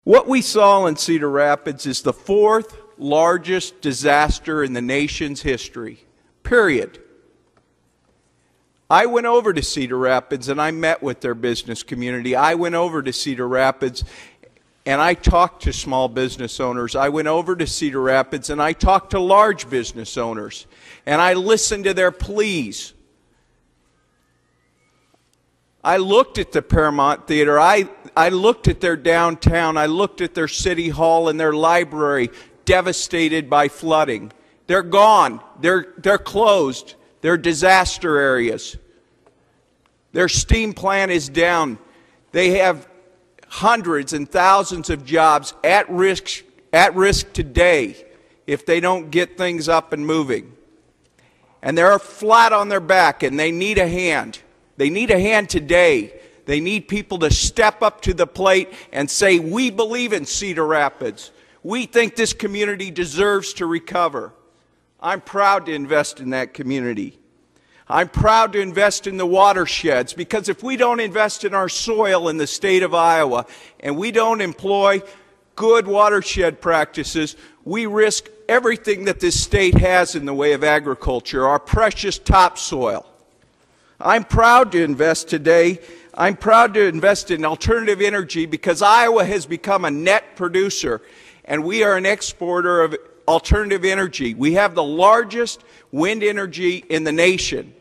What we saw in Cedar Rapids is the fourth largest disaster in the nation's history, period. I went over to Cedar Rapids and I met with their business community. I went over to Cedar Rapids and I talked to small business owners. I went over to Cedar Rapids and I talked to large business owners. And I listened to their pleas. I looked at the Paramount Theater. I looked at their downtown. I looked at their city hall and their library, devastated by flooding. They're gone. They're closed. They're disaster areas. Their steam plant is down. They have hundreds and thousands of jobs at risk today if they don't get things up and moving. And they're flat on their back and they need a hand. They need a hand today. They need people to step up to the plate and say, we believe in Cedar Rapids. We think this community deserves to recover. I'm proud to invest in that community. I'm proud to invest in the watersheds, because if we don't invest in our soil in the state of Iowa and we don't employ good watershed practices, we risk everything that this state has in the way of agriculture, our precious topsoil. I'm proud to invest today. I'm proud to invest in alternative energy because Iowa has become a net producer and we are an exporter of alternative energy. We have the largest wind energy in the nation.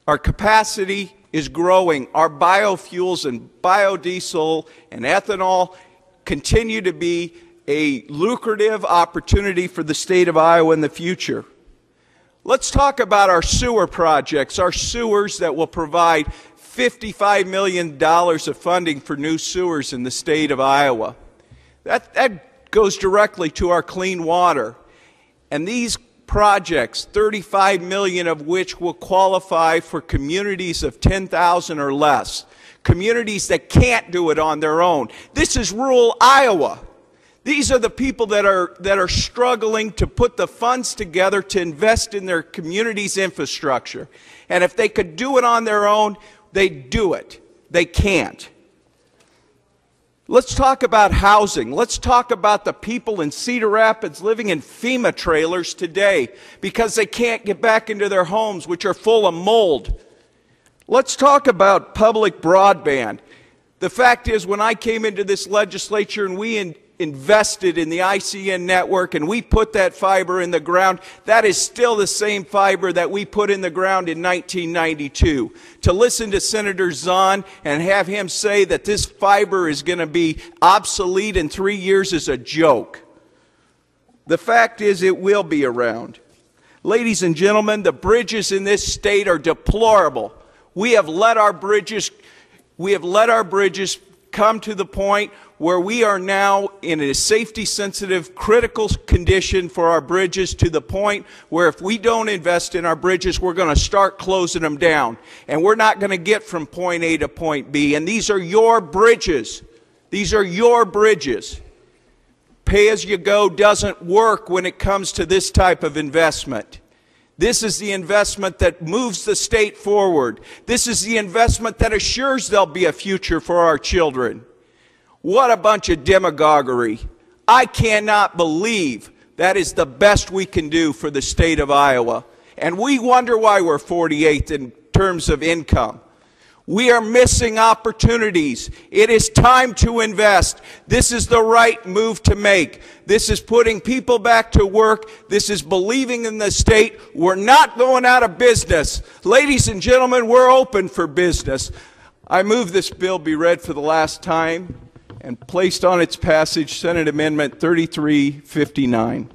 Our capacity is growing. Our biofuels and biodiesel and ethanol continue to be a lucrative opportunity for the state of Iowa in the future. Let's talk about our sewer projects, our sewers that will provide $55 million of funding for new sewers in the state of Iowa. That goes directly to our clean water. And these projects, 35 million of which will qualify for communities of 10,000 or less, communities that can't do it on their own. This is rural Iowa. These are the people that are struggling to put the funds together to invest in their community's infrastructure. And if they could do it on their own, they'd do it. They can't. Let's talk about housing. Let's talk about the people in Cedar Rapids living in FEMA trailers today because they can't get back into their homes, which are full of mold. Let's talk about public broadband. The fact is, when I came into this legislature and we invested in the ICN network and we put that fiber in the ground, that is still the same fiber that we put in the ground in 1992. To listen to Senator Zahn and have him say that this fiber is going to be obsolete in 3 years is a joke. The fact is, it will be around. Ladies and gentlemen, the bridges in this state are deplorable. We have let our bridges come to the point where we are now in a safety-sensitive, critical condition for our bridges, to the point where if we don't invest in our bridges, we're going to start closing them down. And we're not going to get from point A to point B. And these are your bridges. These are your bridges. Pay-as-you-go doesn't work when it comes to this type of investment. This is the investment that moves the state forward. This is the investment that assures there'll be a future for our children. What a bunch of demagoguery. I cannot believe that is the best we can do for the state of Iowa. And we wonder why we're 48th in terms of income. We are missing opportunities. It is time to invest. This is the right move to make. This is putting people back to work. This is believing in the state. We're not going out of business. Ladies and gentlemen, we're open for business. I move this bill be read for the last time and placed on its passage, Senate Amendment 3359.